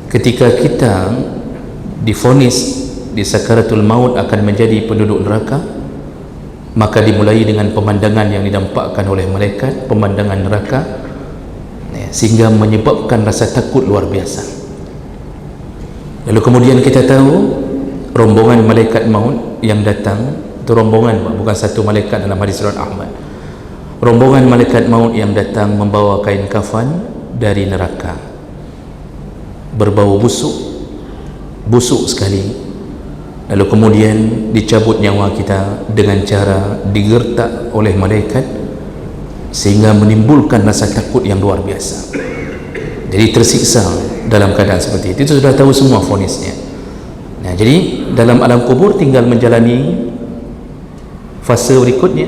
ketika kita divonis di sakaratul maut akan menjadi penduduk neraka, maka dimulai dengan pemandangan yang didampakkan oleh malaikat, pemandangan neraka, sehingga menyebabkan rasa takut luar biasa. Lalu kemudian kita tahu rombongan malaikat maut yang datang, itu rombongan, bukan satu malaikat dalam hadis riwayat Ahmad. Rombongan malaikat maut yang datang membawa kain kafan dari neraka, berbau busuk sekali. Lalu kemudian dicabut nyawa kita dengan cara digertak oleh malaikat, sehingga menimbulkan rasa takut yang luar biasa. Jadi tersiksa dalam keadaan seperti itu sudah tahu semua vonisnya. Nah, jadi dalam alam kubur tinggal menjalani fase berikutnya.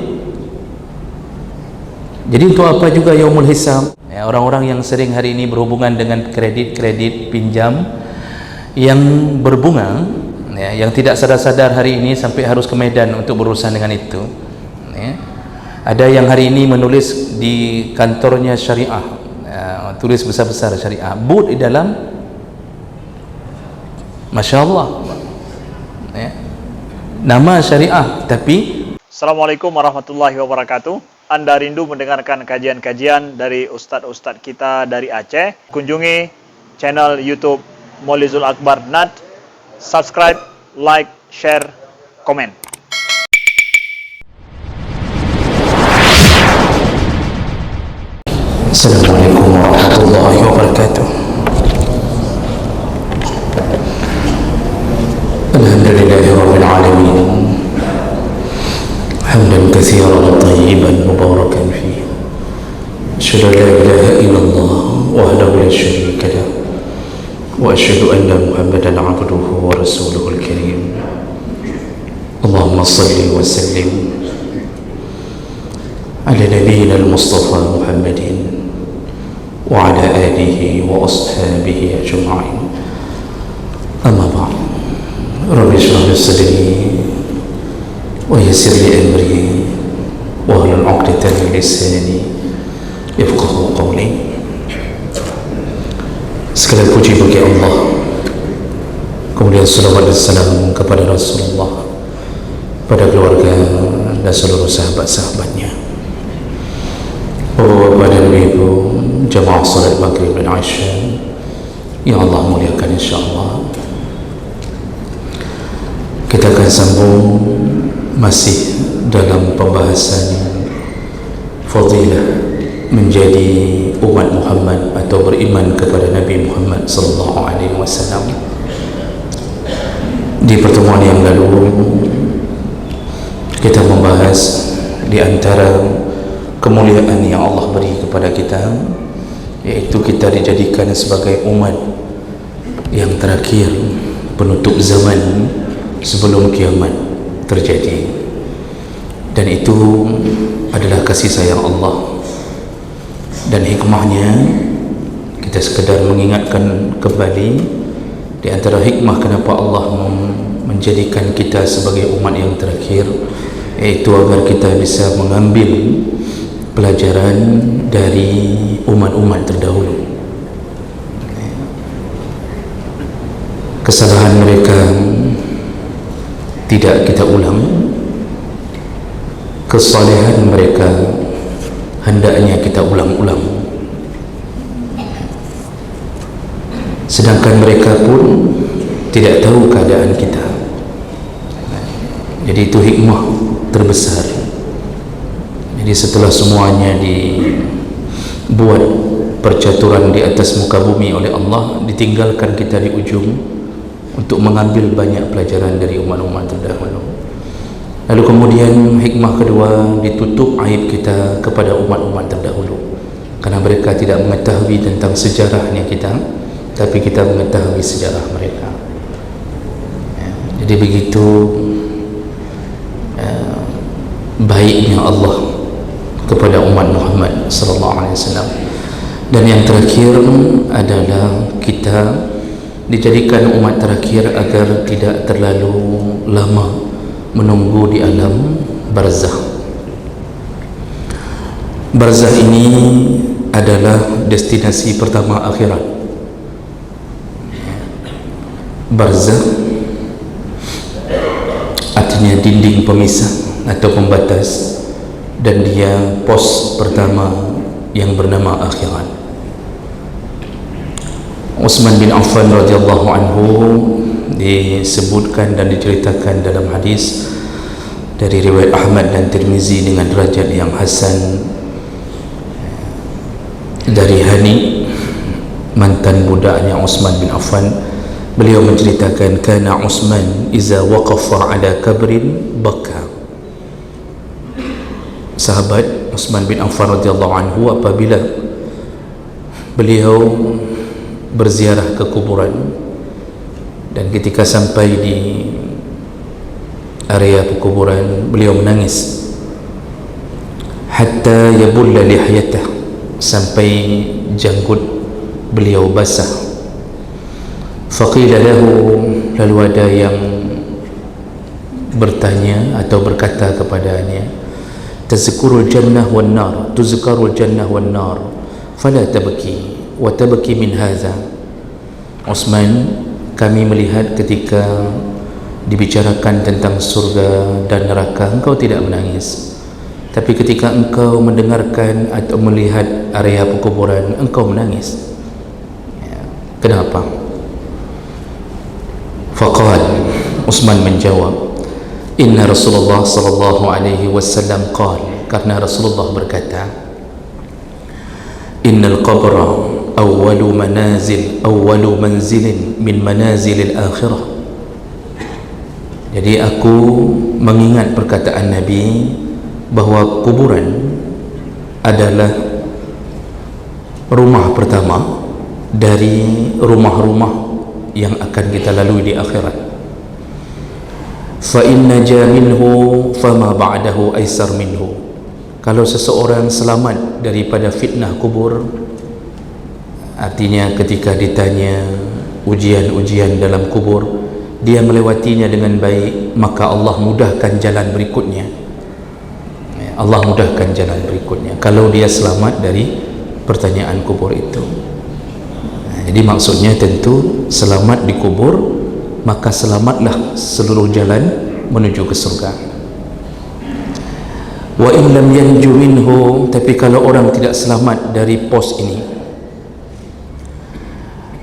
Jadi untuk apa juga yaumul hisab? Orang-orang yang sering hari ini berhubungan dengan kredit pinjam yang berbunga, yang tidak sadar-sadar hari ini sampai harus ke Medan untuk berurusan dengan itu. Ada yang hari ini menulis di kantornya syariah, tulis besar-besar syariah, but di dalam, Masya Allah, nama syariah, tapi Assalamualaikum warahmatullahi wabarakatuh. Anda rindu mendengarkan kajian-kajian dari ustadz-ustadz kita dari Aceh? Kunjungi channel YouTube Maulizul Akbar NAD, subscribe, like, share, komen. Assalamualaikum warahmatullahi wabarakatuh. Alhamdulillahirabbil alamin. Hamdan katsiran tayyiban mubarakan fihi. Asyhadu an la ilaha illallah wahdahu la syarika lah. Wa asyhadu anna Muhammadan 'abduhu wa rasuluhul karim. Allahumma shalli wa sallim ala nabiyyina al-mustafa Muhammadin wa ala alihi wa ashabihi ajma'in. Amma ba'd. Rabbi shrah li sadri wa yassir li amri wa hlul 'uqdatan min lisani yafqahu qawli. Segala puji bagi Allah, kemudian salawat dan salam kepada Rasulullah, pada keluarga dan seluruh sahabat-sahabatnya. Bapak dan Ibu jamaah salat maghrib dan isya yang Allah muliakan, insyaAllah kita akan sambung masih dalam pembahasan fadilah menjadi umat Muhammad atau beriman kepada Nabi Muhammad sallallahu alaihi wasallam. Di pertemuan yang lalu kita membahas di antara kemuliaan yang Allah beri kepada kita, yaitu kita dijadikan sebagai umat yang terakhir, penutup zaman sebelum kiamat terjadi. Dan itu adalah kasih sayang Allah dan hikmahnya. Kita sekedar mengingatkan kembali di antara hikmah kenapa Allah menjadikan kita sebagai umat yang terakhir, yaitu agar kita bisa mengambil pelajaran dari umat-umat terdahulu. Kesalahan mereka tidak kita ulang, kesalehan mereka hendaknya kita ulang-ulang. Sedangkan mereka pun tidak tahu keadaan kita. Jadi itu hikmah terbesar. Jadi setelah semuanya dibuat percaturan di atas muka bumi oleh Allah, ditinggalkan kita di ujung untuk mengambil banyak pelajaran dari umat-umat terdahulu. Lalu kemudian hikmah kedua, ditutup aib kita kepada umat-umat terdahulu, karena mereka tidak mengetahui tentang sejarahnya kita, tapi kita mengetahui sejarah mereka. Jadi begitu baiknya Allah kepada umat Muhammad sallallahu alaihi wasallam. Dan yang terakhir adalah kita dijadikan umat terakhir agar tidak terlalu lama menunggu di alam barzakh. Barzakh ini adalah destinasi pertama akhirat. barzakh, artinya dinding pemisah atau pembatas, dan dia pos pertama yang bernama akhirat. Utsman bin Affan radhiyallahu anhu disebutkan dan diceritakan dalam hadis dari riwayat Ahmad dan Tirmizi dengan derajat yang hasan dari Hani, mantan budaknya Utsman bin Affan. Beliau menceritakan, kana Utsman iza waqafa ala kabrin baka. Sahabat Utsman bin Affan radhiyallahu anhu apabila beliau berziarah ke kuburan, dan ketika sampai di area kuburan beliau menangis hatta yabulla lihyatah, sampai janggut beliau basah. Faqila lahu, lalu ada yang bertanya atau berkata kepadanya, tazkurul jannah wan nar, tuzkarul jannah wan nar, fala tabki wa tabki min hadza. Utsman, kami melihat ketika dibicarakan tentang surga dan neraka engkau tidak menangis, tapi ketika engkau mendengarkan atau melihat area perkuburan engkau menangis. Kenapa? Faqal, Utsman menjawab, inna Rasulullah sallallahu alaihi wasallam qala, karena Rasulullah berkata, innal qabra awwalu manzilin min manazilil akhirah. Jadi aku mengingat perkataan Nabi bahawa kuburan adalah rumah pertama dari rumah-rumah yang akan kita lalui di akhirat. Fa in naja minhu fama ba'dahu aisar minhu. Kalau seseorang selamat daripada fitnah kubur, artinya ketika ditanya ujian-ujian dalam kubur, dia melewatinya dengan baik, maka Allah mudahkan jalan berikutnya. Allah mudahkan jalan berikutnya kalau dia selamat dari pertanyaan kubur itu. Jadi maksudnya tentu selamat di kubur, maka selamatlah seluruh jalan menuju ke surga. Wa in lam yanju minhu, tapi kalau orang tidak selamat dari pos ini,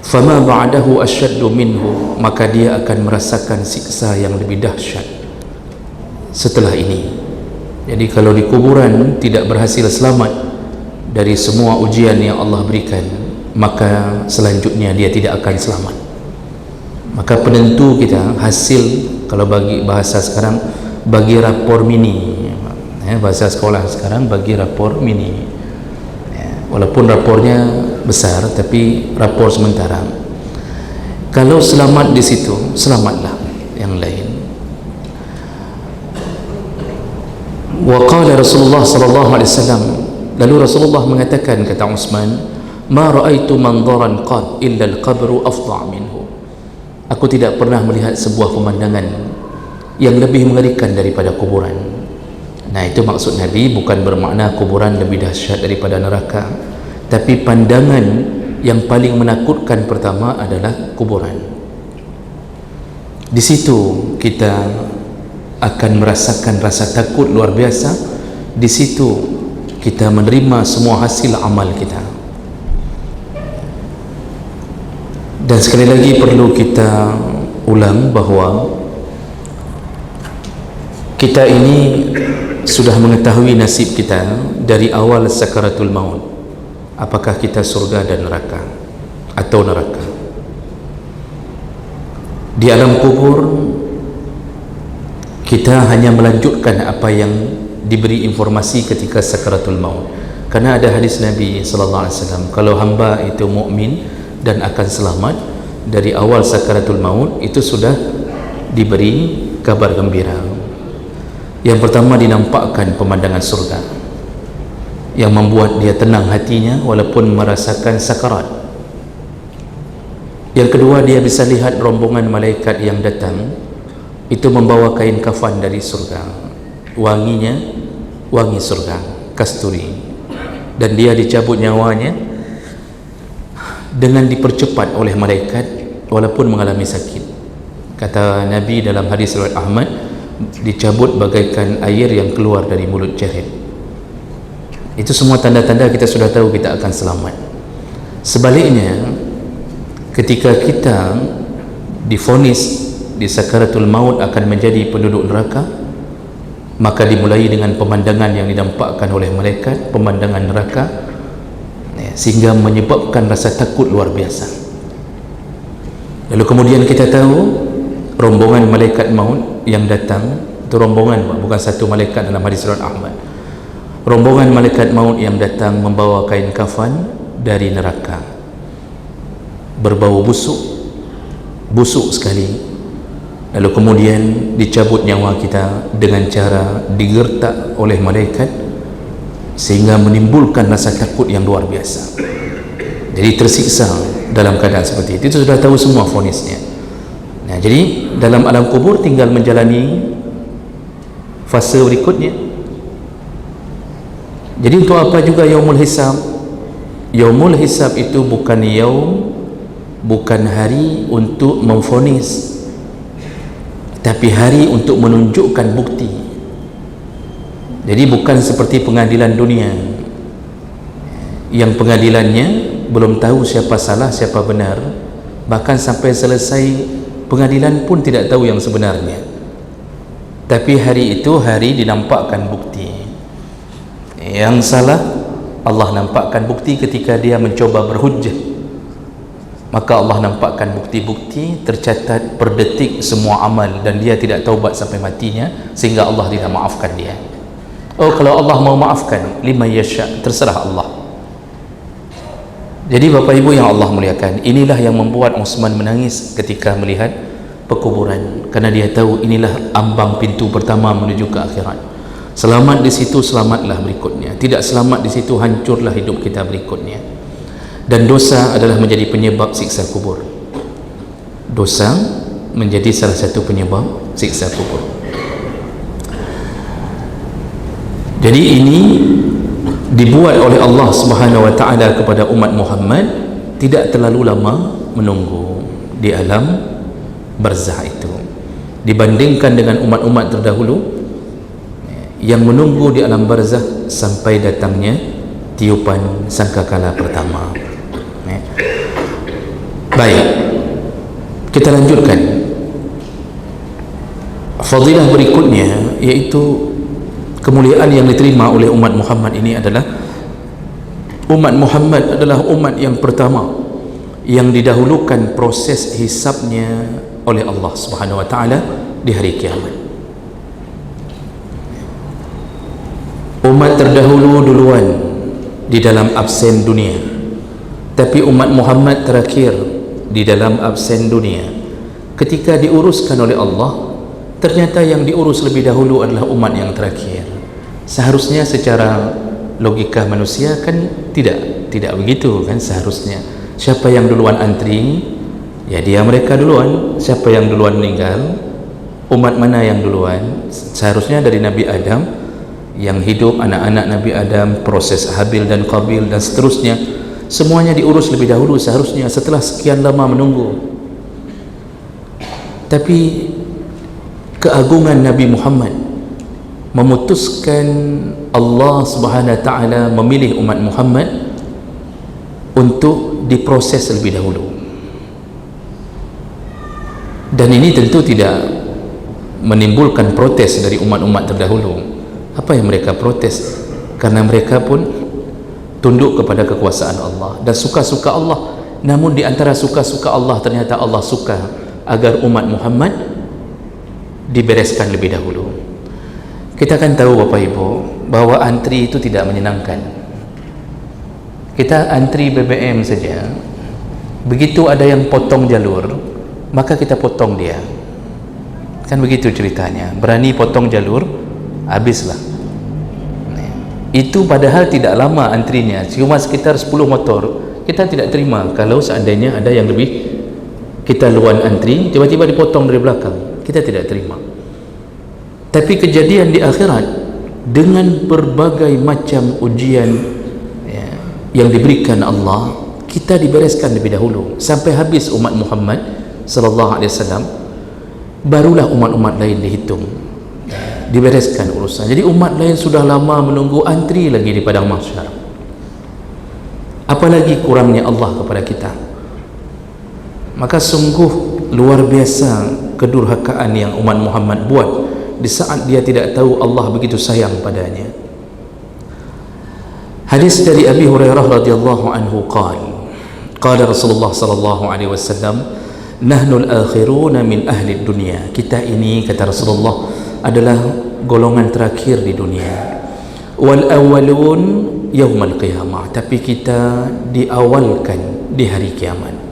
fama ba'dahu asyaddu minhu, maka dia akan merasakan siksa yang lebih dahsyat setelah ini. Jadi kalau di kuburan tidak berhasil selamat dari semua ujian yang Allah berikan, maka selanjutnya dia tidak akan selamat. Maka penentu kita hasil, kalau bagi bahasa sekarang, bagi rapor mini, bahasa sekolah sekarang bagi rapor mini, walaupun rapornya besar tapi rapor sementara. Kalau selamat di situ, selamatlah yang lain. Wa qala Rasulullah sallallahu alaihi wasallam, lalu Rasulullah mengatakan, kata Utsman, ma ra'aitu manzaran qad illa al-qabru afdha minhu. Aku tidak pernah melihat sebuah pemandangan yang lebih mengerikan daripada kuburan. Nah, itu maksud Nabi, bukan bermakna kuburan lebih dahsyat daripada neraka, tapi pandangan yang paling menakutkan pertama adalah kuburan. Di situ kita akan merasakan rasa takut luar biasa. Di situ kita menerima semua hasil amal kita. Dan sekali lagi perlu kita ulang bahawa kita ini sudah mengetahui nasib kita dari awal sakaratul maut, apakah kita surga dan neraka atau neraka. Di alam kubur kita hanya melanjutkan apa yang diberi informasi ketika sakaratul maut, karena ada hadis Nabi sallallahu alaihi wasallam, kalau hamba itu mukmin dan akan selamat dari awal sakaratul maut, itu sudah diberi kabar gembira. Yang pertama, dinampakkan pemandangan surga yang membuat dia tenang hatinya walaupun merasakan sakarat. Yang kedua, dia bisa lihat rombongan malaikat yang datang, itu membawa kain kafan dari surga, wanginya wangi surga, kasturi, dan dia dicabut nyawanya dengan dipercepat oleh malaikat walaupun mengalami sakit. Kata Nabi dalam hadis riwayat Ahmad, dicabut bagaikan air yang keluar dari mulut jarit. Itu semua tanda-tanda kita sudah tahu kita akan selamat. Sebaliknya, ketika kita divonis di sakaratul maut akan menjadi penduduk neraka, maka dimulai dengan pemandangan yang didampakkan oleh malaikat, pemandangan neraka, sehingga menyebabkan rasa takut luar biasa. Lalu kemudian kita tahu rombongan malaikat maut yang datang, itu rombongan, bukan satu malaikat dalam hadis riwayat Ahmad. Rombongan malaikat maut yang datang membawa kain kafan dari neraka, berbau busuk sekali. Lalu kemudian dicabut nyawa kita dengan cara digertak oleh malaikat, sehingga menimbulkan rasa takut yang luar biasa. Jadi tersiksa dalam keadaan seperti itu sudah tahu semua vonisnya. Nah, jadi dalam alam kubur tinggal menjalani fase berikutnya. Jadi untuk apa juga yaumul hisab? Yaumul hisab itu bukan bukan hari untuk memvonis, tapi hari untuk menunjukkan bukti. Jadi bukan seperti pengadilan dunia yang pengadilannya belum tahu siapa salah siapa benar, bahkan sampai selesai pengadilan pun tidak tahu yang sebenarnya. Tapi hari itu hari dinampakkan bukti. Yang salah Allah nampakkan bukti ketika dia mencoba berhujjah, maka Allah nampakkan bukti-bukti, tercatat per detik semua amal, dan dia tidak taubat sampai matinya, sehingga Allah tidak maafkan dia. Oh, kalau Allah mau maafkan, lima yasha, terserah Allah. Jadi Bapak Ibu yang Allah muliakan, inilah yang membuat Utsman menangis ketika melihat pekuburan, karena dia tahu inilah ambang pintu pertama menuju ke akhirat. Selamat di situ, selamatlah berikutnya. Tidak selamat di situ, hancurlah hidup kita berikutnya. Dan dosa adalah menjadi penyebab siksa kubur. Dosa menjadi salah satu penyebab siksa kubur. Jadi ini dibuat oleh Allah Subhanahu wa taala kepada umat Muhammad, tidak terlalu lama menunggu di alam barzah itu dibandingkan dengan umat-umat terdahulu yang menunggu di alam barzah sampai datangnya tiupan sangkakala pertama. Baik, kita lanjutkan. Fadilah berikutnya, yaitu kemuliaan yang diterima oleh umat Muhammad ini adalah umat Muhammad adalah umat yang pertama yang didahulukan proses hisabnya oleh Allah Subhanahu wa taala di hari kiamat. Umat terdahulu duluan di dalam absen dunia, tapi umat Muhammad terakhir di dalam absen dunia. Ketika diuruskan oleh Allah, ternyata yang diurus lebih dahulu adalah umat yang terakhir. Seharusnya secara logika manusia kan tidak begitu kan. Seharusnya siapa yang duluan antri, ya dia mereka duluan. Siapa yang duluan meninggal, umat mana yang duluan. Seharusnya dari Nabi Adam yang hidup, anak-anak Nabi Adam, proses Habil dan Qabil dan seterusnya, semuanya diurus lebih dahulu seharusnya, setelah sekian lama menunggu. Tapi keagungan Nabi Muhammad memutuskan Allah Subhanahu wa taala memilih umat Muhammad untuk diproses lebih dahulu. Dan ini tentu tidak menimbulkan protes dari umat-umat terdahulu. Apa yang mereka protes? Karena mereka pun tunduk kepada kekuasaan Allah dan suka-suka Allah. Namun di antara suka-suka Allah, ternyata Allah suka agar umat Muhammad dibereskan lebih dahulu. Kita kan tahu Bapak Ibu bahwa antri itu tidak menyenangkan. Kita antri BBM saja, begitu ada yang potong jalur, maka kita potong dia. Kan begitu ceritanya. Berani potong jalur, habislah. Itu padahal tidak lama antrinya, cuma sekitar 10 motor. Kita tidak terima kalau seandainya ada yang lebih, kita luan antri, tiba-tiba dipotong dari belakang. Kita tidak terima. Tapi kejadian di akhirat dengan berbagai macam ujian yang diberikan Allah, kita dibereskan lebih dahulu sampai habis umat Muhammad sallallahu alaihi wasallam. barulah umat-umat lain dihitung, dibereskan urusan. Jadi umat lain sudah lama menunggu, antri lagi di padang mahsyar, apalagi kurangnya Allah kepada kita. Maka sungguh luar biasa kedurhakaan yang umat Muhammad buat di saat dia tidak tahu Allah begitu sayang padanya. Hadis dari Abi Hurairah radhiyallahu anhu qala Rasulullah sallallahu alaihi wasallam, nahnul akhiruna min ahli dunia. Kita ini, kata Rasulullah, adalah golongan terakhir di dunia. Wal awwalun yaumal qiyamah, tapi kita diawalkan di hari kiamat.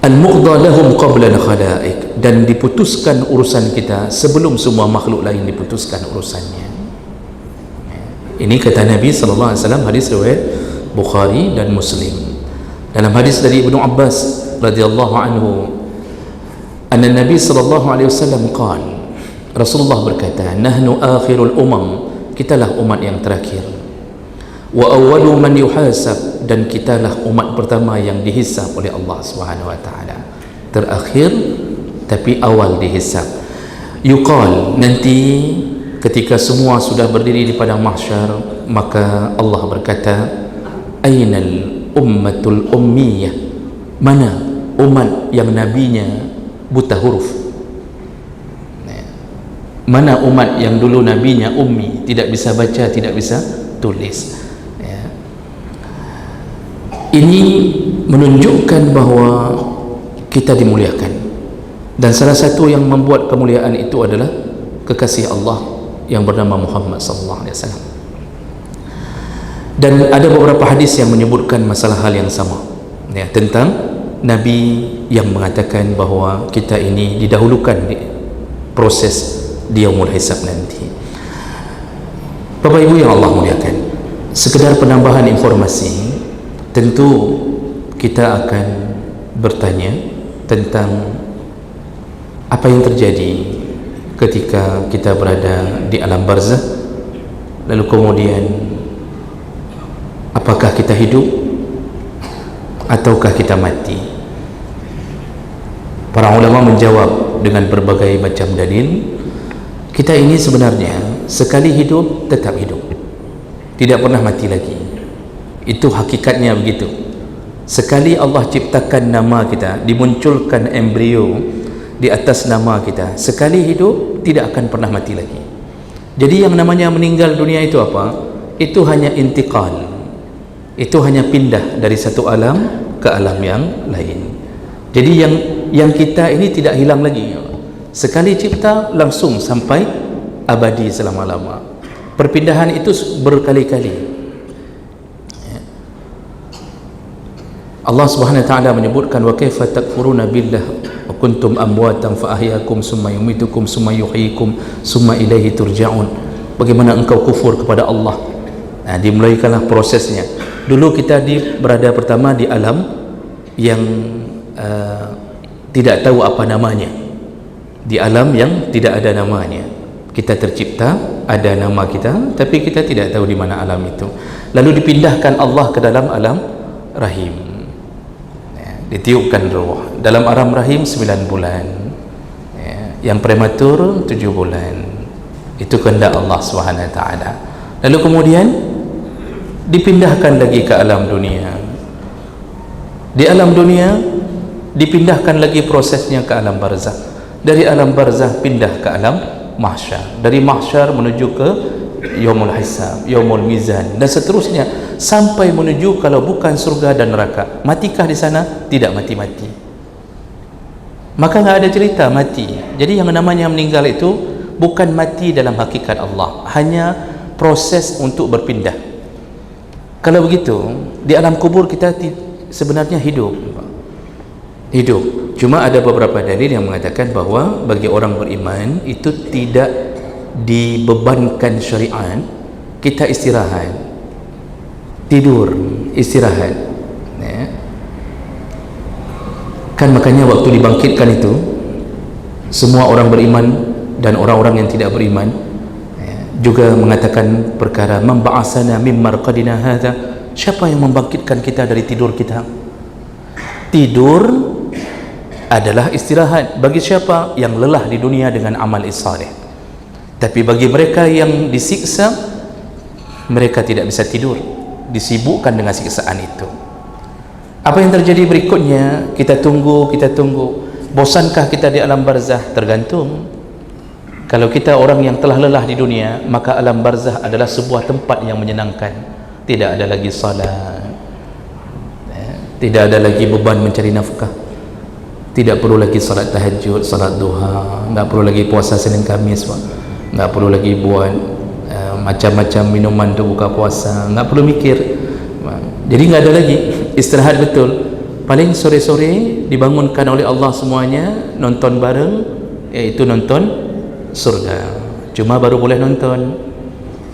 Al-muqda lahum qabla al-khalaiq, dan diputuskan urusan kita sebelum semua makhluk lain diputuskan urusannya. Ini kata Nabi sallallahu alaihi wasallam, hadis riwayat Bukhari dan Muslim. Dalam hadis dari Ibnu Abbas radhiyallahu anhu, anna Nabi sallallahu alaihi wasallam qala, Rasulullah berkata, nahnu akhirul umam, kitalah umat yang terakhir. Wa awwalu man yuhasab, dan kitalah umat pertama yang dihisab oleh Allah Subhanahu wa taala. Terakhir tapi awal dihisab. Yuqal, nanti ketika semua sudah berdiri di padang mahsyar, maka Allah berkata, ainal ummatul ummiyah, mana umat yang nabinya buta huruf, mana umat yang dulu nabinya ummi, tidak bisa baca, tidak bisa tulis. Ini menunjukkan bahawa kita dimuliakan, dan salah satu yang membuat kemuliaan itu adalah kekasih Allah yang bernama Muhammad sallallahu alaihi wasallam. Dan ada beberapa hadis yang menyebutkan masalah hal yang sama, ya, tentang Nabi yang mengatakan bahawa kita ini didahulukan di proses di yaumul hisab nanti. Bapak Ibu yang Allah muliakan, sekedar penambahan informasi, tentu kita akan bertanya tentang apa yang terjadi ketika kita berada di alam barzakh, lalu kemudian apakah kita hidup ataukah kita mati. Para ulama menjawab dengan berbagai macam dalil, kita ini sebenarnya sekali hidup tetap hidup, tidak pernah mati lagi. Itu hakikatnya begitu. Sekali Allah ciptakan nama kita, dimunculkan embrio di atas nama kita, sekali hidup tidak akan pernah mati lagi. Jadi yang namanya meninggal dunia itu apa? Itu hanya intiqal, itu hanya pindah dari satu alam ke alam yang lain. Jadi yang kita ini tidak hilang lagi. Sekali cipta langsung sampai abadi selama-lama. Perpindahan itu berkali-kali. Allah Subhanahu wa taala menyebutkan, wa kaifa takfuruna billah wa kuntum amwatan fa ahyaakum summa yumitukum summa yuhyikum summa ilaihi turja'un. Bagaimana engkau kufur kepada Allah? Nah, dimulaikanlah prosesnya. Dulu kita berada pertama di alam yang tidak tahu apa namanya, di alam yang tidak ada namanya. Kita tercipta, ada nama kita, tapi kita tidak tahu di mana alam itu. Lalu dipindahkan Allah ke dalam alam rahim, ditiupkan roh dalam alam rahim 9 bulan, yang prematur 7 bulan. Itu kehendak Allah Subhanahu wa taala. Lalu kemudian dipindahkan lagi ke alam dunia. Di alam dunia dipindahkan lagi prosesnya ke alam barzakh. Dari alam barzakh pindah ke alam mahsyar. Dari mahsyar menuju ke yaumul hisab, yaumul mizan, dan seterusnya sampai menuju kalau bukan surga dan neraka. Matikah di sana? Tidak mati-mati. Maka nggak ada cerita mati. Jadi yang namanya meninggal itu bukan mati dalam hakikat Allah, hanya proses untuk berpindah. Kalau begitu, di alam kubur kita sebenarnya hidup. Cuma ada beberapa dalil yang mengatakan bahawa bagi orang beriman itu tidak dibebankan syariat, kita istirahat, tidur, istirahat, ya. Kan makanya waktu dibangkitkan itu, semua orang beriman dan orang-orang yang tidak beriman, ya, juga mengatakan perkara man ba'asana mim marqadina hadza, siapa yang membangkitkan kita dari tidur kita? Tidur adalah istirahat bagi siapa yang lelah di dunia dengan amal saleh. Tapi bagi mereka yang disiksa, mereka tidak bisa tidur, disibukkan dengan siksaan itu. Apa yang terjadi berikutnya? Kita tunggu. Bosankah kita di alam barzah? Tergantung. Kalau kita orang yang telah lelah di dunia, maka alam barzah adalah sebuah tempat yang menyenangkan. Tidak ada lagi salat, tidak ada lagi beban mencari nafkah, tidak perlu lagi salat tahajud, salat duha, tak perlu lagi puasa Senin Khamis, tak perlu lagi buat macam-macam minuman untuk buka puasa, tak perlu mikir. Jadi tak ada lagi, istirahat betul. Paling sore-sore dibangunkan oleh Allah semuanya, nonton bareng, iaitu nonton surga. Cuma baru boleh nonton,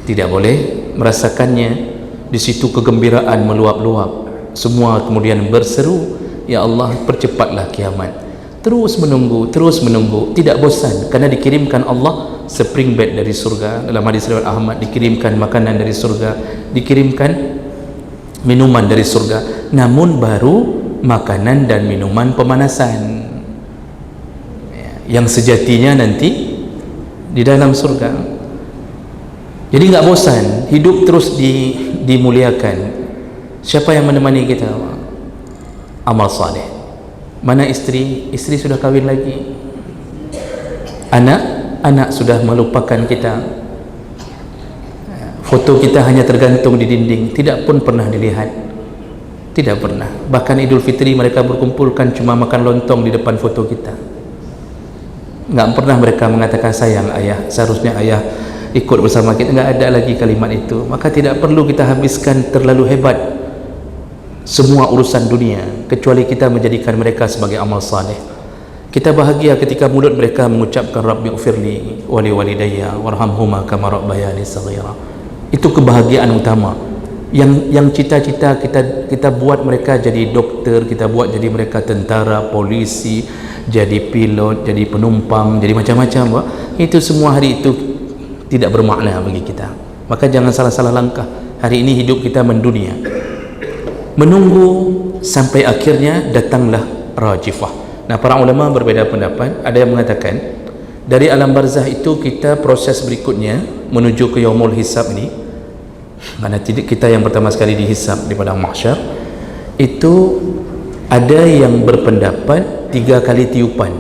tidak boleh merasakannya. Di situ kegembiraan meluap-luap. Semua kemudian berseru, ya Allah, percepatlah kiamat. Terus menunggu, tidak bosan, karena dikirimkan Allah spring bed dari surga. Dalam hadis riwayat Ahmad, dikirimkan makanan dari surga, dikirimkan minuman dari surga, namun baru makanan dan minuman pemanasan yang sejatinya nanti di dalam surga. Jadi nggak bosan, hidup terus dimuliakan. Siapa yang menemani kita? Amal saleh. Mana istri? Istri sudah kahwin lagi. Anak sudah melupakan kita. Foto kita hanya tergantung di dinding, tidak pun pernah dilihat. Tidak pernah. Bahkan Idul Fitri mereka berkumpulkan cuma makan lontong di depan foto kita. Nggak pernah mereka mengatakan sayang ayah, seharusnya ayah ikut bersama kita. Nggak ada lagi kalimat itu. Maka tidak perlu kita habiskan terlalu hebat semua urusan dunia, kecuali kita menjadikan mereka sebagai amal saleh. Kita bahagia ketika mulut mereka mengucapkan Rabbighfirli wa li walidayya warhamhuma kama rabbayani shaghira. Itu kebahagiaan utama yang cita-cita kita buat mereka jadi dokter, kita buat jadi mereka tentara, polisi, jadi pilot, jadi penumpang, jadi macam-macam. Itu semua hari itu tidak bermakna bagi kita. Maka jangan salah-salah langkah. Hari ini hidup kita mendunia, menunggu sampai akhirnya datanglah rajifah. Nah, para ulama berbeza pendapat. Ada yang mengatakan dari alam barzah itu kita proses berikutnya menuju ke yaumul hisab ini, mana kita yang pertama sekali dihisab di padang mahsyar. Itu ada yang berpendapat 3 kali tiupan,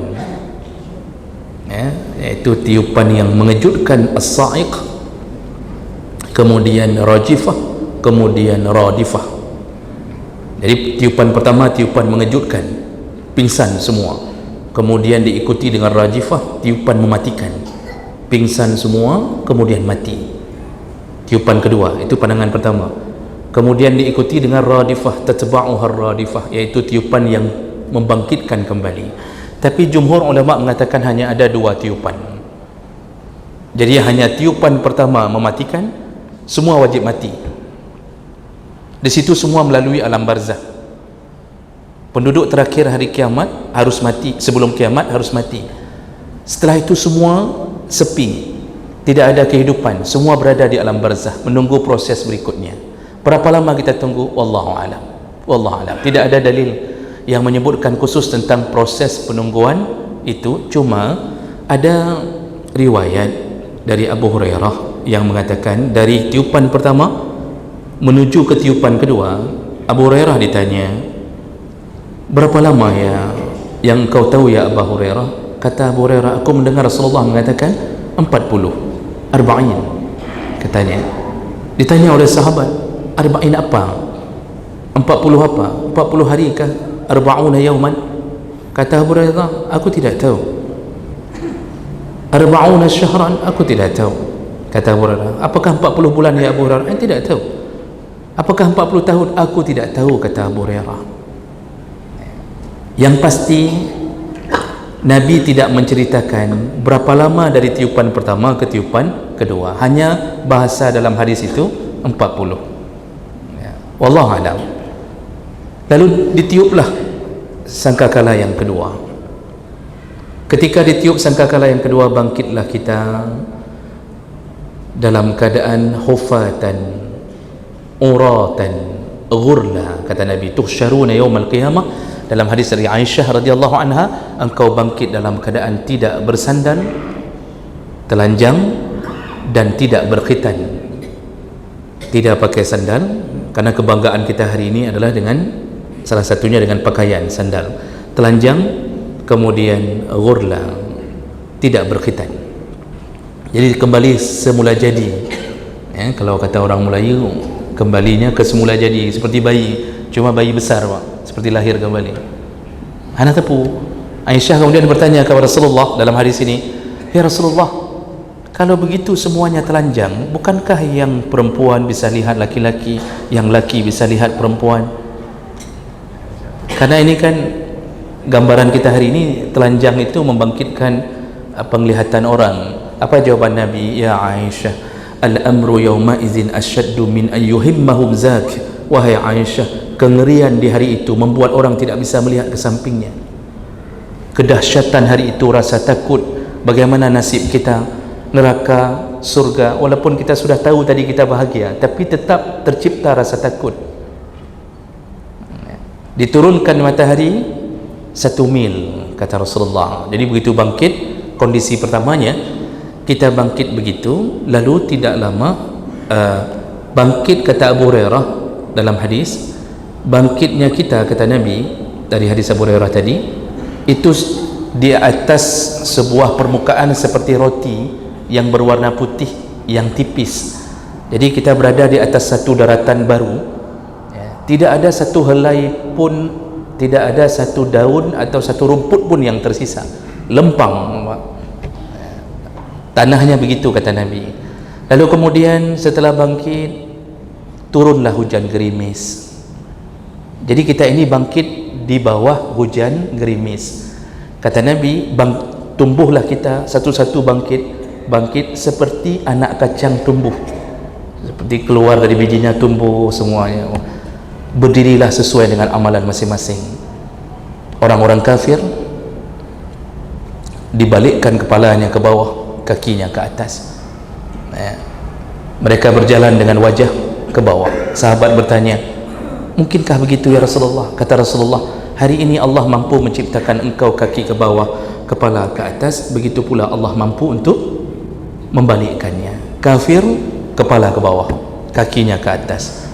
yaitu tiupan yang mengejutkan as-sa'iq, kemudian rajifah, kemudian radifah. Jadi tiupan pertama tiupan mengejutkan, pingsan semua. Kemudian diikuti dengan rajifah, tiupan mematikan, pingsan semua, kemudian mati. Tiupan kedua, itu pandangan pertama. Kemudian diikuti dengan radifah, tatba'uhar radifah, yaitu tiupan yang membangkitkan kembali. Tapi jumhur ulama mengatakan hanya ada 2 tiupan. Jadi hanya tiupan pertama mematikan, semua wajib mati. Di situ semua melalui alam barzah. Penduduk terakhir hari kiamat harus mati, sebelum kiamat harus mati. Setelah itu semua sepi, tidak ada kehidupan, semua berada di alam barzah menunggu proses berikutnya. Berapa lama kita tunggu? Wallahu alam. Wallahu alam. Tidak ada dalil yang menyebutkan khusus tentang proses penungguan itu. Cuma ada riwayat dari Abu Hurairah yang mengatakan dari tiupan pertama menuju ke tiupan kedua, Abu Hurairah ditanya, berapa lama ya yang kau tahu ya Abu Hurairah? Kata Abu Hurairah, aku mendengar Rasulullah mengatakan 40, 40 katanya. Ditanya oleh sahabat, 40 apa? 40 apa? 40 hari kah? 40 yauman? Kata Abu Hurairah, aku tidak tahu. 40 syahran? Aku tidak tahu. Kata Abu Hurairah, apakah 40 bulan ya Abu Hurairah? Tidak tahu. Apakah 40 tahun? Aku tidak tahu, kata Abu Hurairah. Yang pasti Nabi tidak menceritakan berapa lama dari tiupan pertama ke tiupan kedua. Hanya bahasa dalam hadis itu 40. Wallahu a'lam. Lalu ditiuplah sangkakala yang kedua. Ketika ditiup sangkakala yang kedua, bangkitlah kita dalam keadaan hufatan uratan ghurla, kata Nabi, tuhsyaruna yaumal qiyamah dalam hadis dari Aisyah radhiyallahu anha, engkau bangkit dalam keadaan tidak bersandal, telanjang, dan tidak berkhitan. Tidak pakai sandal, karena kebanggaan kita hari ini adalah dengan salah satunya dengan pakaian sandal. Telanjang, kemudian ghurla, tidak berkhitan. Jadi kembali semula jadi. Kalau kata orang Melayu, kembalinya ke semula jadi, seperti bayi, cuma bayi besar, Pak, seperti lahir kembali. Hana tepu. Aisyah kemudian bertanya kepada Rasulullah dalam hadis ini, ya Rasulullah, kalau begitu semuanya telanjang, bukankah yang perempuan bisa lihat laki-laki, yang laki bisa lihat perempuan? Karena ini kan gambaran kita hari ini, telanjang itu membangkitkan penglihatan orang. Apa jawaban Nabi? Ya Aisyah, al-amru yawma izin asyaddu min ayyuhimmahum zak. Wahai Aisyah, kengerian di hari itu membuat orang tidak bisa melihat ke sampingnya. Kedahsyatan hari itu, rasa takut. Bagaimana nasib kita, neraka, surga. Walaupun kita sudah tahu tadi kita bahagia, tapi tetap tercipta rasa takut. Diturunkan matahari 1 mil, kata Rasulullah. Jadi begitu bangkit, kondisi pertamanya kita bangkit begitu, lalu tidak lama bangkit, kata Abu Hurairah dalam hadis, bangkitnya kita, kata Nabi dari hadis Abu Hurairah tadi, itu di atas sebuah permukaan seperti roti yang berwarna putih yang tipis. Jadi kita berada di atas satu daratan baru, tidak ada satu helai pun, tidak ada satu daun atau satu rumput pun yang tersisa, lempang, tanahnya begitu, kata Nabi. Lalu kemudian setelah bangkit, turunlah hujan gerimis. Jadi kita ini bangkit di bawah hujan gerimis. Kata Nabi, tumbuhlah kita satu-satu bangkit seperti anak kacang tumbuh, seperti keluar dari bijinya tumbuh semuanya. Berdirilah sesuai dengan amalan masing-masing. Orang-orang kafir dibalikkan kepalanya ke bawah, kakinya ke atas. Mereka berjalan dengan wajah ke bawah. Sahabat bertanya, mungkinkah begitu ya Rasulullah? Kata Rasulullah, hari ini Allah mampu menciptakan engkau kaki ke bawah, kepala ke atas, begitu pula Allah mampu untuk membalikkannya. Kafir kepala ke bawah, kakinya ke atas.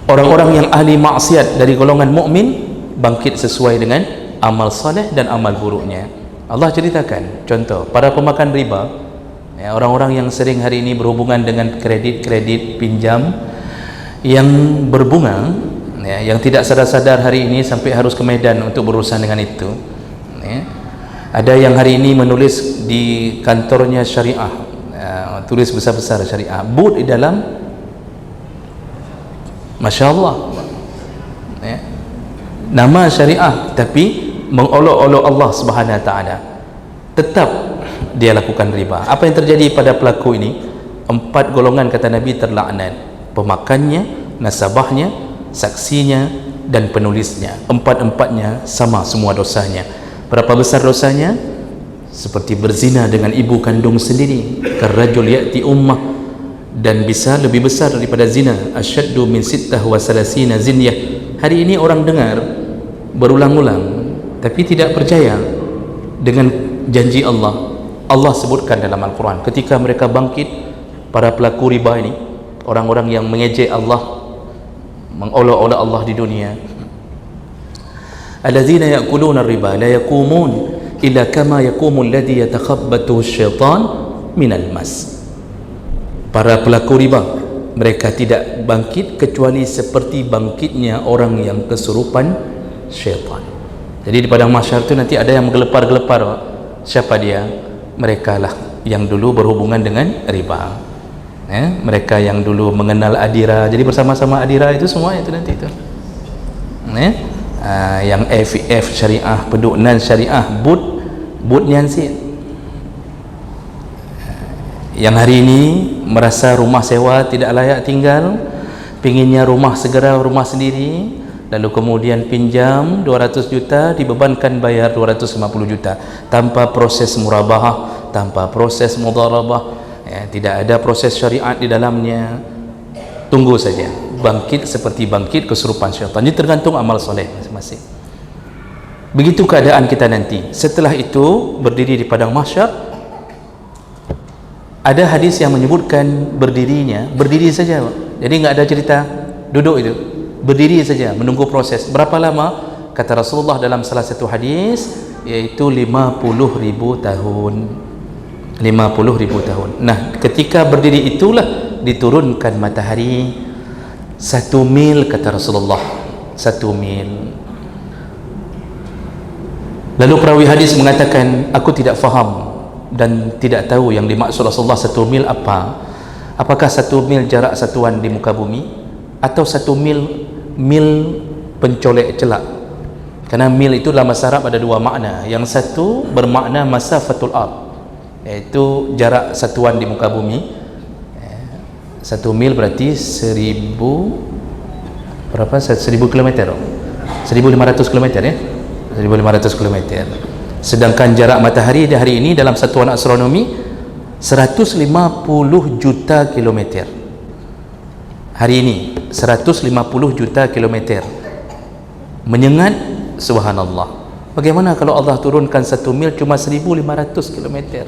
Orang-orang yang ahli maksiat dari golongan mukmin bangkit sesuai dengan amal saleh dan amal buruknya. Allah ceritakan contoh para pemakan riba, orang-orang yang sering hari ini berhubungan dengan kredit pinjam yang berbunga, yang tidak sadar-sadar hari ini sampai harus ke Medan untuk berurusan dengan itu. Ada yang hari ini menulis di kantornya syariah, tulis besar-besar syariah, but di dalam, Masya Allah, nama syariah tapi mengolok-olok Allah Subhanahu Wa Taala, tetap dia lakukan riba. Apa yang terjadi pada pelaku ini? 4 golongan, kata Nabi, terlaknat: pemakannya, nasabahnya, saksinya, dan penulisnya. 4-4-nya sama semua dosanya. Berapa besar dosanya? Seperti berzina dengan ibu kandung sendiri. Karrajul ya'ti ummah, dan bisa lebih besar daripada zina. Asyaddu min sittah wa salasina zinyah. Hari ini orang dengar berulang-ulang tapi tidak percaya dengan janji Allah. Allah sebutkan dalam Al-Quran ketika mereka bangkit, para pelaku riba ini, orang-orang yang mengejek Allah, mengolok-olok Allah di dunia. Alladzina ya'kuluna riba la yaqumun illa kama yaqumu alladhi yatakhabbathu asy-syaitan minal mas. Para pelaku riba, mereka tidak bangkit kecuali seperti bangkitnya orang yang kesurupan syaitan. Jadi di padang mahsyar itu nanti ada yang menggelepar-gelepar. Siapa dia? Mereka lah yang dulu berhubungan dengan riba, mereka yang dulu mengenal adira. Jadi bersama-sama adira itu semua itu nanti itu, yang FIF syariah, peduk nan syariah, but nyansi. Yang hari ini merasa rumah sewa tidak layak tinggal, pinginnya rumah segera, rumah sendiri, lalu kemudian pinjam 200 juta, dibebankan bayar 250 juta tanpa proses murabahah, tanpa proses mudharabah, tidak ada proses syariat di dalamnya. Tunggu saja bangkit seperti bangkit kesurupan syaitan. Ini tergantung amal soleh masing-masing. Begitu keadaan kita nanti. Setelah itu berdiri di padang mahsyar. Ada hadis yang menyebutkan berdiri saja, jadi nggak ada cerita duduk, itu berdiri saja menunggu proses. Berapa lama? Kata Rasulullah dalam salah satu hadis, yaitu 50.000 tahun. 50.000 tahun. Nah, ketika berdiri itulah diturunkan matahari 1 mil, kata Rasulullah, 1 mil. Lalu perawi hadis mengatakan, aku tidak faham dan tidak tahu yang dimaksud Rasulullah 1 mil apa. Apakah 1 mil jarak satuan di muka bumi, atau 1 mil pencolek celak? Karena mil itu dalam bahasa Arab ada dua makna. Yang satu bermakna masafatul ard, iaitu jarak satuan di muka bumi. 1 mil berarti 1000 berapa? 1000 km, 1500 km ya, 1500 km. Sedangkan jarak matahari di hari ini dalam satuan astronomi 150 juta kilometer. Hari ini 150 juta kilometer. Menyengat, subhanallah. Bagaimana kalau Allah turunkan 1 mil cuma 1500 kilometer?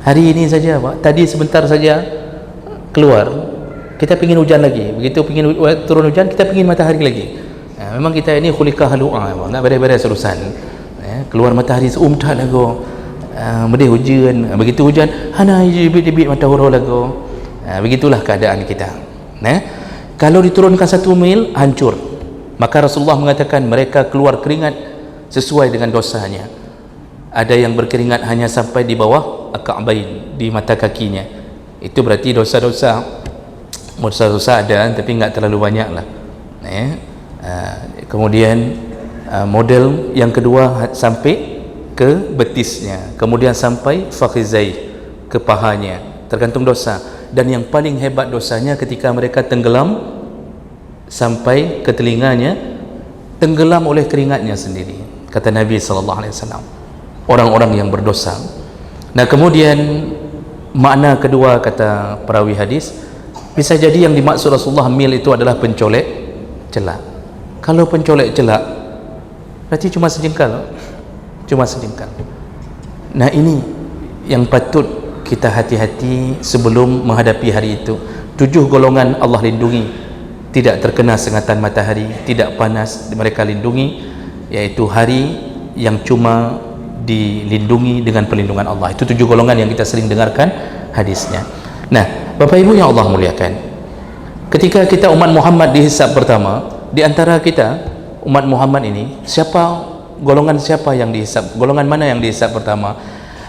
Hari ini saja, Pak, tadi sebentar saja keluar, kita pingin hujan lagi. Begitu pingin turun hujan, kita pingin matahari lagi. Memang kita ini khuliqah halu'a, nak beres-beres urusan. Keluar matahari seumtah lagu, bedih hujan. Begitu hujan, hana jibit-jibit matahari lagu. Begitulah keadaan kita. Kalau diturunkan 1 mil, hancur. Maka Rasulullah mengatakan mereka keluar keringat sesuai dengan dosanya. Ada yang berkeringat hanya sampai di bawah ak'abain, di mata kakinya. Itu berarti dosa-dosa ada, tapi enggak terlalu banyak lah. Kemudian model yang kedua sampai ke betisnya, kemudian sampai fakhizai, ke pahanya, tergantung dosa. Dan yang paling hebat dosanya ketika mereka tenggelam sampai ke telinganya, tenggelam oleh keringatnya sendiri, kata Nabi SAW, orang-orang yang berdosa. Nah, kemudian makna kedua kata perawi hadis, bisa jadi yang dimaksud Rasulullah mil itu adalah pencolek celak. Kalau pencolek celak berarti cuma sejengkal. Nah, ini yang patut kita hati-hati sebelum menghadapi hari itu. 7 golongan Allah lindungi, tidak terkena sengatan matahari, tidak panas, mereka lindungi, yaitu hari yang cuma dilindungi dengan perlindungan Allah. Itu 7 golongan yang kita sering dengarkan hadisnya. Nah, Bapak Ibu yang Allah muliakan, ketika kita umat Muhammad dihisab pertama, di antara kita umat Muhammad ini, golongan siapa yang dihisab? Golongan mana yang dihisab pertama?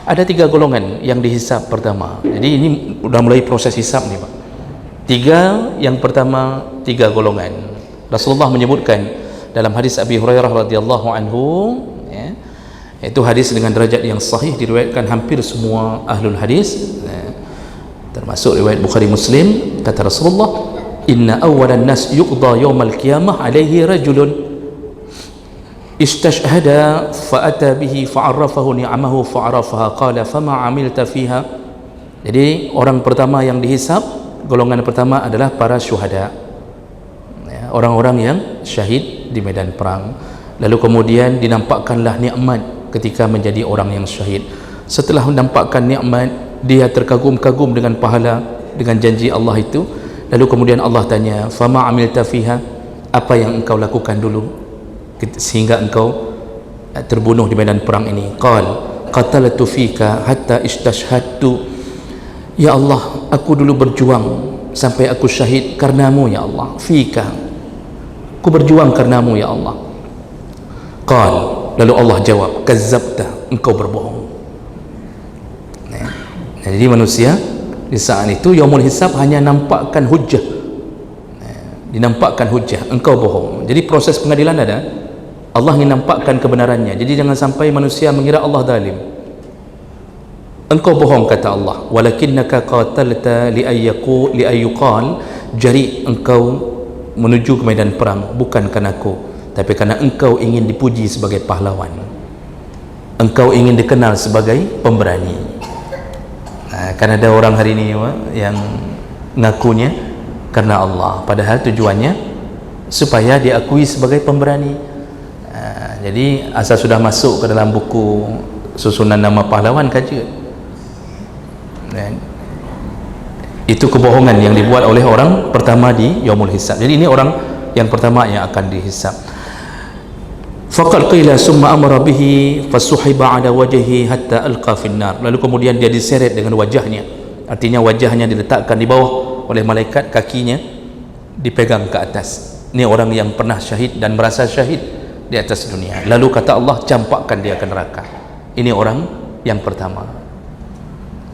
Ada 3 golongan yang dihisab pertama. Jadi ini sudah mulai proses hisab nih, Pak. Yang pertama 3 golongan. Rasulullah menyebutkan dalam hadis Abi Hurairah radhiyallahu anhu, itu hadis dengan derajat yang sahih, diriwayatkan hampir semua ahlul hadis, termasuk riwayat Bukhari Muslim. Kata Rasulullah, inna awalan nas yuqda yawmal qiyamah alaihi rajulun istashhada fa'ata bihi fa'arrafahu ni'amahu fa'arafaha qala fama amilta fiha. Jadi orang pertama yang dihisab, golongan pertama adalah para syuhada, orang-orang yang syahid di medan perang. Lalu kemudian dinampakkanlah nikmat ketika menjadi orang yang syahid. Setelah menampakkan nikmat, dia terkagum-kagum dengan pahala, dengan janji Allah itu. Lalu kemudian Allah tanya, fama amilta fiha, apa yang engkau lakukan dulu sehingga engkau terbunuh di medan perang ini? Qal qataltu fika hatta istashhadtu, ya Allah, aku dulu berjuang sampai aku syahid karenamu ya Allah. Fika, aku berjuang karenamu ya Allah. Qal, lalu Allah jawab, kazzabta, engkau berbohong. Jadi manusia di saat itu yaumul hisab hanya nampakkan hujjah, dinampakkan hujjah, engkau bohong. Jadi proses pengadilan ada, Allah ingin nampakkan kebenarannya. Jadi jangan sampai manusia mengira Allah zalim. Engkau bohong, kata Allah, walakinnaka qatalta li ayyuqal jari, engkau menuju ke medan perang bukan karena aku, tapi karena engkau ingin dipuji sebagai pahlawan, engkau ingin dikenal sebagai pemberani. Kan ada orang hari ini yang ngakunya karena Allah, padahal tujuannya supaya diakui sebagai pemberani. Jadi asal sudah masuk ke dalam buku susunan nama pahlawan, kaji. Itu kebohongan yang dibuat oleh orang pertama di Yaumul Hisab. Jadi ini orang yang pertama yang akan dihisab. Faqad qila summa amara bihi fasuhiba ala wajhihi hatta alqa fin nar. Lalu kemudian dia diseret dengan wajahnya. Artinya wajahnya diletakkan di bawah oleh malaikat, kakinya dipegang ke atas. Ini orang yang pernah syahid dan merasa syahid di atas dunia. Lalu kata Allah, campakkan dia ke neraka. Ini orang yang pertama.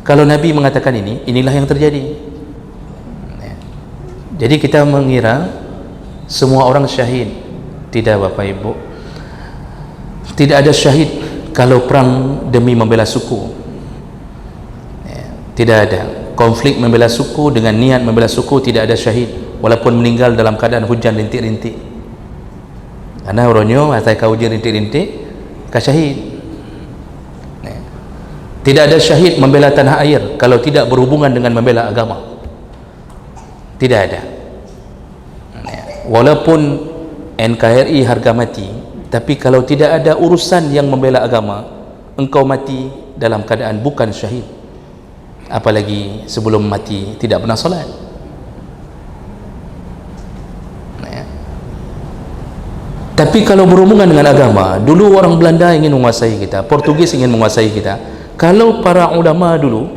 Kalau Nabi mengatakan ini, inilah yang terjadi. Jadi kita mengira semua orang syahid. Tidak, Bapak Ibu. Tidak ada syahid kalau perang demi membela suku. Tidak ada konflik membela suku dengan niat membela suku, tidak ada syahid walaupun meninggal dalam keadaan hujan rintik-rintik. Karena orangnya atai kau hujan rintik-rintik ka syahid. Tidak ada syahid membela tanah air kalau tidak berhubungan dengan membela agama. Tidak ada. Walaupun NKRI harga mati, tapi kalau tidak ada urusan yang membela agama, engkau mati dalam keadaan bukan syahid. Apalagi sebelum mati tidak pernah solat. Tapi kalau berhubungan dengan agama, dulu orang Belanda ingin menguasai kita, Portugis ingin menguasai kita. Kalau para ulama dulu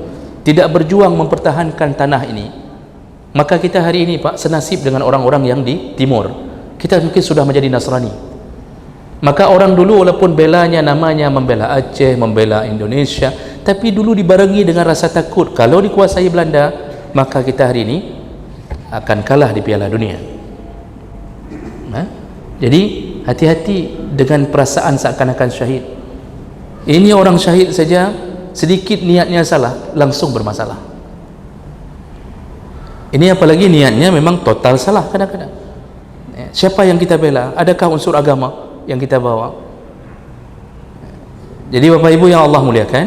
tidak berjuang mempertahankan tanah ini, maka kita hari ini, Pak, senasib dengan orang-orang yang di timur. Kita mungkin sudah menjadi Nasrani. Maka orang dulu walaupun belanya namanya membela Aceh, membela Indonesia, tapi dulu dibarengi dengan rasa takut kalau dikuasai Belanda, maka kita hari ini akan kalah di Piala Dunia. Jadi hati-hati dengan perasaan seakan-akan syahid. Ini orang syahid saja sedikit niatnya salah, langsung bermasalah. Ini apalagi niatnya memang total salah kadang-kadang. Siapa yang kita bela? Adakah unsur agama yang kita bawa? Jadi Bapak Ibu yang Allah muliakan,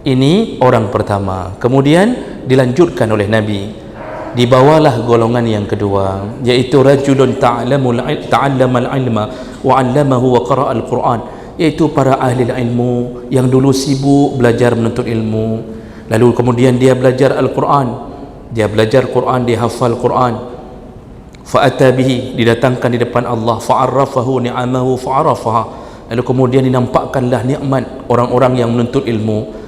ini orang pertama. Kemudian dilanjutkan oleh Nabi, dibawalah golongan yang kedua, yaitu rajulun ta'allama al-ilma wa 'allamahu wa qara'a al-Quran, yaitu para ahli ilmu yang dulu sibuk belajar menuntut ilmu, lalu kemudian dia belajar Al-Quran, dia belajar Quran, dia hafal Quran. Fa'ata bihi, didatangkan di depan Allah, fa'arrafahu ni'amahu fa'arafaha, lalu kemudian dinampakkanlah nikmat orang-orang yang menuntut ilmu.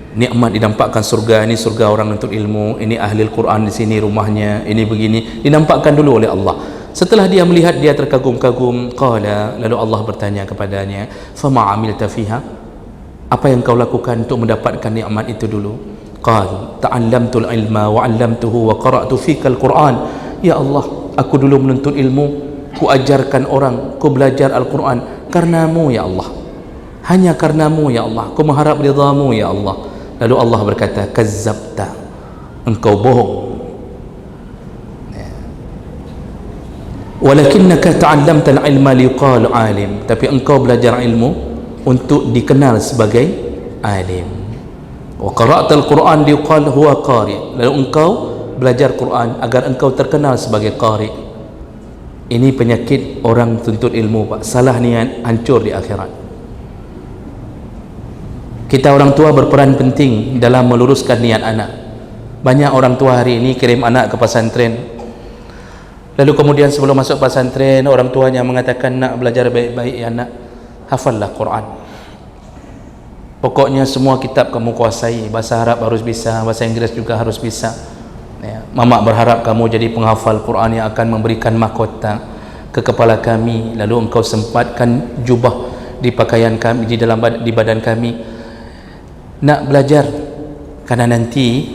Nikmat dinampakkan surga, ini surga orang menuntut ilmu, ini ahli Al-Quran di sini rumahnya, ini begini, dinampakkan dulu oleh Allah. Setelah dia melihat, dia terkagum-kagum. Qala, lalu Allah bertanya kepadanya, fama amilta fiha, apa yang kau lakukan untuk mendapatkan nikmat itu dulu? Qal, ta'allamtul ilma wa 'allamtuhu wa qara'tu fika al-Quran. Ya Allah, aku dulu menuntut ilmu, ku ajarkan orang, ku belajar Al-Quran karenamu ya Allah, hanya karenamu ya Allah, ku mengharap ridhamu ya Allah. Lalu Allah berkata, kazzabta, engkau bohong. Walakinnaka ta'allamta al-ilma liqal alim, tapi engkau belajar ilmu untuk dikenal sebagai alim. Wa qara'ta al-Quran liqal huwa qari, lalu engkau belajar Quran agar engkau terkenal sebagai qari. Ini penyakit orang tuntut ilmu, Pak. Salah niat, hancur di akhirat. Kita orang tua berperan penting dalam meluruskan niat anak. Banyak orang tua hari ini kirim anak ke pesantren, lalu kemudian sebelum masuk pesantren orang tuanya mengatakan, nak belajar baik-baik ya nak, hafallah Quran, pokoknya semua kitab kamu kuasai, bahasa Arab harus bisa, bahasa Inggris juga harus bisa ya. Mama berharap kamu jadi penghafal Quran yang akan memberikan mahkota ke kepala kami, lalu engkau sempatkan jubah di pakaian kami, di badan kami. Nak belajar, karena nanti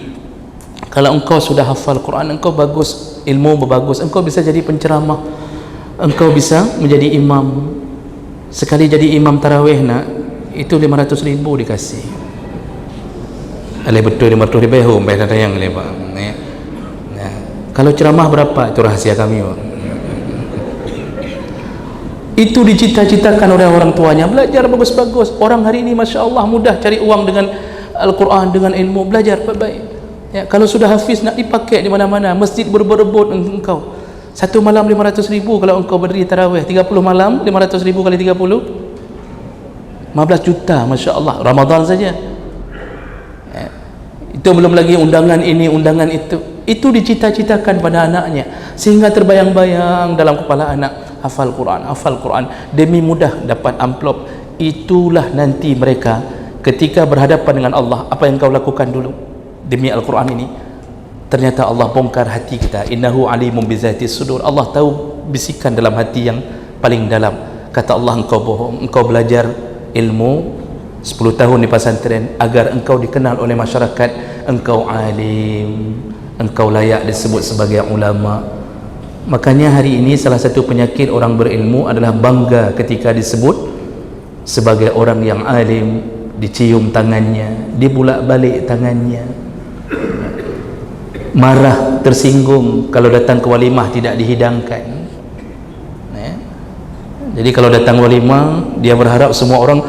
kalau engkau sudah hafal Quran, engkau bagus, ilmu bagus, engkau bisa jadi penceramah, engkau bisa menjadi imam. Sekali jadi imam tarawih nak, itu 500.000 dikasih. Alih betul 500.000 bayar tayang lepas. Kalau ceramah berapa? Itu rahasia kami, Pak. Itu dicita-citakan oleh orang tuanya, belajar bagus-bagus. Orang hari ini Masya Allah mudah cari uang dengan Al-Quran, dengan ilmu, belajar baik-baik ya. Kalau sudah hafiz nak dipakai di mana-mana, masjid berebut engkau. Satu malam 500.000 kalau engkau berdiri tarawih, 30 malam 500.000 kali 30 15 juta, Masya Allah, Ramadan saja. Itu belum lagi undangan ini, undangan itu dicita-citakan pada anaknya, sehingga terbayang-bayang dalam kepala anak, hafal Quran, demi mudah dapat amplop. Itulah nanti mereka ketika berhadapan dengan Allah, apa yang kau lakukan dulu demi Al-Quran ini. Ternyata Allah bongkar hati kita, innahu alimun bizatis sudur. Allah tahu bisikan dalam hati yang paling dalam. Kata Allah, engkau bohong, engkau belajar ilmu 10 tahun di pesantren agar engkau dikenal oleh masyarakat, engkau alim, engkau layak disebut sebagai ulama. Makanya hari ini salah satu penyakit orang berilmu adalah bangga ketika disebut sebagai orang yang alim, dicium tangannya, dibulak-balik tangannya, marah, tersinggung kalau datang ke walimah tidak dihidangkan. Jadi kalau datang walimah, dia berharap semua orang,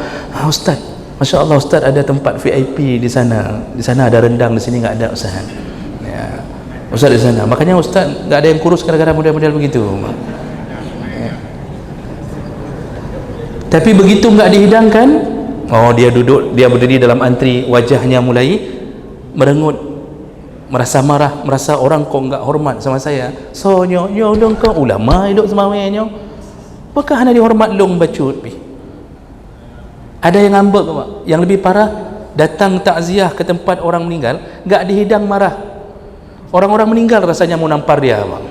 Ustaz, Masya Allah Ustaz ada tempat VIP di sana ada rendang, di sini nggak ada Ustaz. Ya, Ustaz di sana, makanya Ustaz nggak ada yang kurus gara-gara model-model begitu. Tapi begitu nggak dihidangkan, oh dia duduk, dia berdiri dalam antri, wajahnya mulai merengut, merasa marah, merasa orang kok nggak hormat sama saya. So nyo dong kau ulama hidup semawanya. Apakah hanya dihormat long bacut pi? Ada yang ngambek, Pak. Yang lebih parah, datang takziah ke tempat orang meninggal, nggak dihidang marah. Orang-orang meninggal rasanya mau nampar dia, Pak.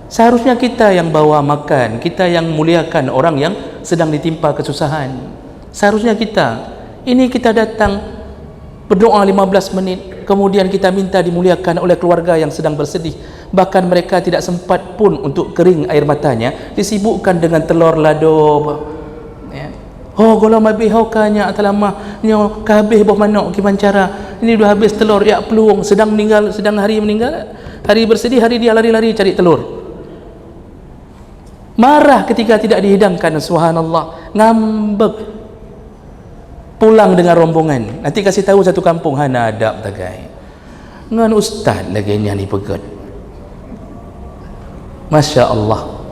Seharusnya kita yang bawa makan, kita yang muliakan orang yang sedang ditimpa kesusahan. Seharusnya kita. Ini kita datang berdoa 15 menit, kemudian kita minta dimuliakan oleh keluarga yang sedang bersedih. Bahkan mereka tidak sempat pun untuk kering air matanya, disibukkan dengan telur lado. Ya. Oh, gola mabih hokanya atalamah nyo kabeh boh manok gimana cara? Ini dah habis telur ya peluang, sedang meninggal, sedang hari meninggal, hari bersedih, hari dia lari-lari cari telur. Marah ketika tidak dihidangkan, subhanallah, ngambek. Pulang dengan rombongan, nanti kasih tahu satu kampung hana adab tagai. Ngan ustaz lagi ni pegat. Masya Allah,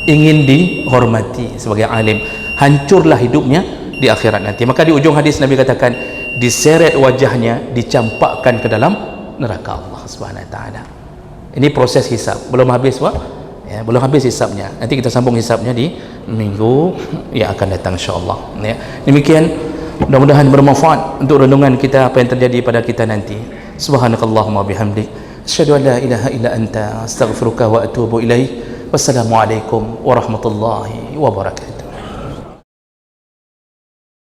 ingin dihormati sebagai alim, hancurlah hidupnya di akhirat nanti. Maka di ujung hadis Nabi katakan, diseret wajahnya, dicampakkan ke dalam neraka Allah Subhanahu Wa Taala. Ini proses hisab, belum habis, Pak. Ya, belum habis hisabnya. Nanti kita sambung hisabnya di minggu yang akan datang, insya-Allah. Ya. Demikian, mudah-mudahan bermanfaat untuk renungan kita apa yang terjadi pada kita nanti. Subhanakallahumma bihamdik, asyhadu an la ilaha illa anta, astaghfiruka wa atubu ilaik. Wassalamualaikum warahmatullahi wabarakatuh.